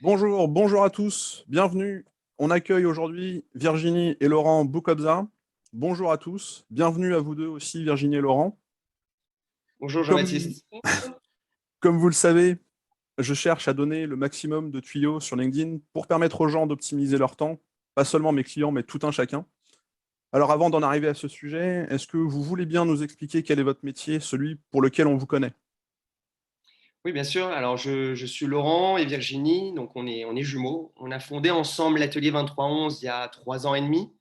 Bonjour à tous, bienvenue. On accueille aujourd'hui Virginie et Laurent Boukobza. Bonjour à tous, bienvenue à vous deux aussi, Virginie et Laurent. Bonjour Comme, Jean-Baptiste. comme vous le savez, je cherche à donner le maximum de tuyaux sur LinkedIn pour permettre aux gens d'optimiser leur temps, pas seulement mes clients, mais tout un chacun. Alors avant d'en arriver à ce sujet, est-ce que vous voulez bien nous expliquer quel est votre métier, celui pour lequel on vous connaît? Oui, bien sûr. Alors, je suis Laurent et Virginie, donc on est jumeaux. On a fondé ensemble l'atelier 2311 il y a 3 ans et demi.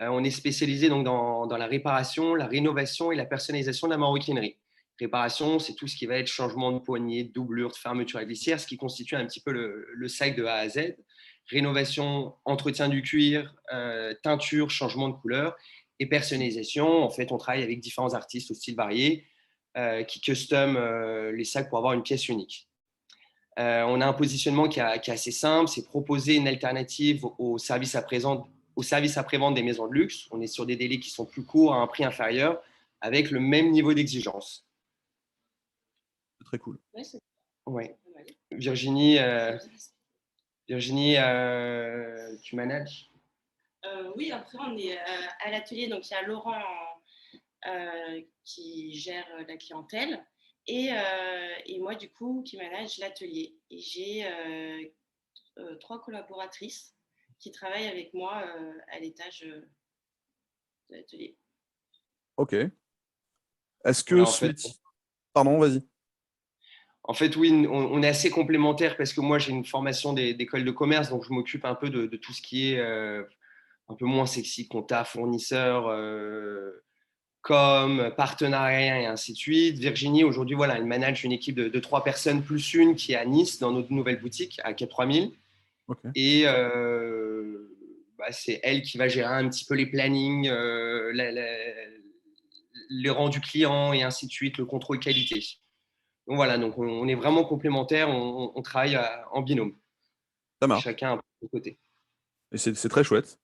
On est spécialisé donc dans la réparation, la rénovation et la personnalisation de la maroquinerie. Réparation, c'est tout ce qui va être changement de poignée, de doublure, de fermeture à glissière, ce qui constitue un petit peu le sac de A à Z. Rénovation, entretien du cuir, teinture, changement de couleur et personnalisation. En fait, on travaille avec différents artistes au style varié qui custom les sacs pour avoir une pièce unique. On a un positionnement qui est assez simple, c'est proposer une alternative au service après-vente des maisons de luxe. On est sur des délais qui sont plus courts à un prix inférieur avec le même niveau d'exigence. C'est très cool. Ouais. Virginie, tu manages? Oui, après, on est à l'atelier. Donc, il y a Laurent qui gère la clientèle et moi, du coup, qui manage l'atelier. Et j'ai 3 collaboratrices qui travaillent avec moi à l'étage de l'atelier. Ok. Est-ce que Ouais, ce métier... Pardon, vas-y. en fait, oui, on est assez complémentaires parce que moi, j'ai une formation d'école de commerce, donc je m'occupe un peu de tout ce qui est un peu moins sexy, compta, fournisseur, com, partenariat et ainsi de suite. Virginie, aujourd'hui, voilà, elle manage une équipe de 3 personnes plus une qui est à Nice, dans notre nouvelle boutique, à Quai 3000. Ok. Et c'est elle qui va gérer un petit peu les plannings, les rendus clients et ainsi de suite, le contrôle qualité. Donc voilà, donc on est vraiment complémentaires, on travaille en binôme, Ça marche. chacun un peu de côté. Et c'est très chouette.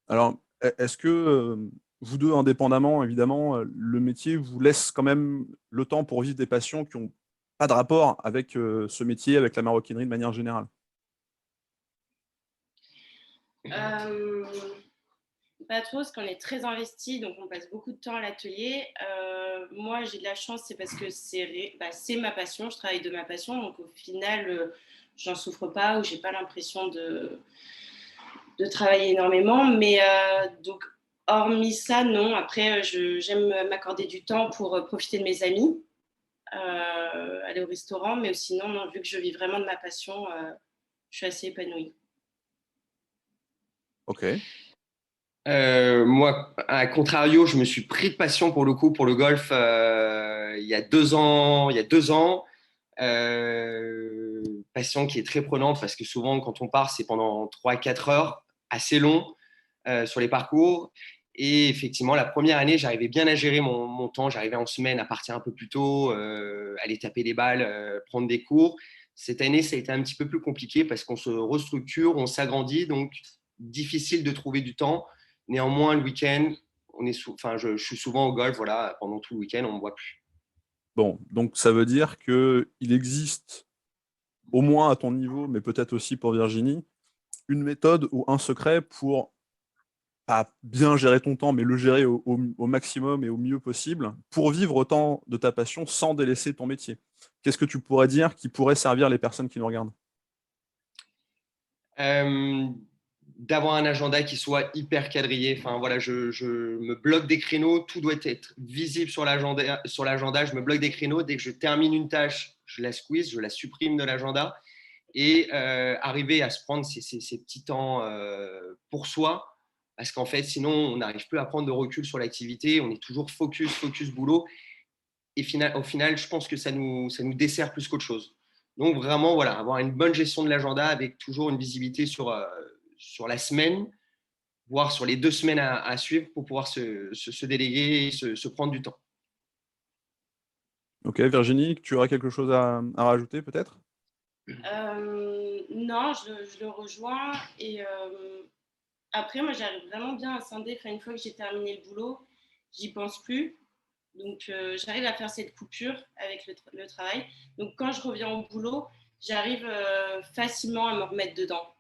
Alors, est-ce que vous deux, indépendamment, évidemment, le métier vous laisse quand même le temps pour vivre des passions qui n'ont pas de rapport avec ce métier, avec la maroquinerie de manière générale? Euh, Pas trop, parce qu'on est très investi, donc on passe beaucoup de temps à l'atelier. Moi, j'ai de la chance, c'est parce que c'est ma passion, je travaille de ma passion, donc au final, j'en souffre pas ou j'ai pas l'impression de travailler énormément. Mais donc, hormis ça, non. Après, j'aime m'accorder du temps pour profiter de mes amis, aller au restaurant, mais sinon, non, vu que je vis vraiment de ma passion, je suis assez épanouie. Ok. Moi, à contrario, je me suis pris de passion pour le coup pour le golf il y a 2 ans. Il y a 2 ans, passion qui est très prenante parce que souvent quand on part, c'est pendant 3 4 heures, assez long sur les parcours. Et effectivement, la première année, j'arrivais bien à gérer mon temps. J'arrivais en semaine à partir un peu plus tôt, aller taper des balles, prendre des cours. Cette année, ça a été un petit peu plus compliqué parce qu'on se restructure, on s'agrandit, donc difficile de trouver du temps. Néanmoins, le week-end, je suis souvent au golf, voilà, pendant tout le week-end, on ne me voit plus. Bon, donc ça veut dire que il existe, au moins à ton niveau, mais peut-être aussi pour Virginie, une méthode ou un secret pour pas bien gérer ton temps, mais le gérer au maximum et au mieux possible pour vivre autant de ta passion sans délaisser ton métier. Qu'est-ce que tu pourrais dire qui pourrait servir les personnes qui nous regardent? Euh, D'avoir un agenda qui soit hyper quadrillé. Enfin, voilà, je me bloque des créneaux, tout doit être visible sur l'agenda. Sur l'agenda, je me bloque des créneaux. Dès que je termine une tâche, je la squeeze, je la supprime de l'agenda. Et arriver à se prendre ces petits temps pour soi. Parce qu'en fait, sinon, on n'arrive plus à prendre de recul sur l'activité. On est toujours focus boulot. Et au final, je pense que ça nous dessert plus qu'autre chose. Donc vraiment, voilà, avoir une bonne gestion de l'agenda avec toujours une visibilité sur la semaine, voire sur les 2 semaines à suivre pour pouvoir se déléguer et se prendre du temps. Ok, Virginie, tu aurais quelque chose à rajouter peut-être? Non, je le rejoins. Et après, moi, j'arrive vraiment bien à scinder. Enfin, une fois que j'ai terminé le boulot, j'y pense plus. Donc, j'arrive à faire cette coupure avec le travail. Donc, quand je reviens au boulot, j'arrive facilement à me remettre dedans.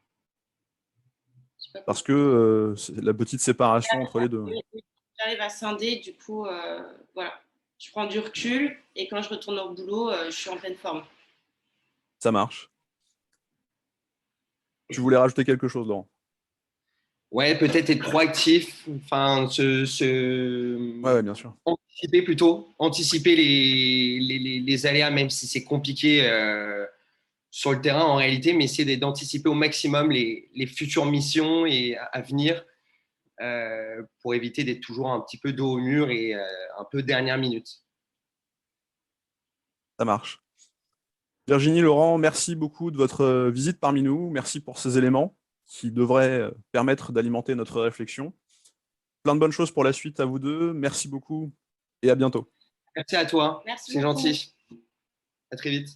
Parce que c'est la petite séparation entre les deux. J'arrive à scinder, du coup, voilà. Je prends du recul et quand je retourne au boulot, je suis en pleine forme. Ça marche. Tu voulais rajouter quelque chose, Laurent? Ouais, peut-être être proactif, enfin, Ouais, bien sûr. anticiper plutôt, anticiper les aléas, même si c'est compliqué sur le terrain en réalité, mais essayer d'anticiper au maximum les futures missions et à venir pour éviter d'être toujours un petit peu dos au mur et un peu dernière minute. Ça marche. Virginie, Laurent, merci beaucoup de votre visite parmi nous. Merci pour ces éléments qui devraient permettre d'alimenter notre réflexion. Plein de bonnes choses pour la suite à vous deux. Merci beaucoup et à bientôt. Merci à toi. Merci C'est beaucoup. gentil. À très vite.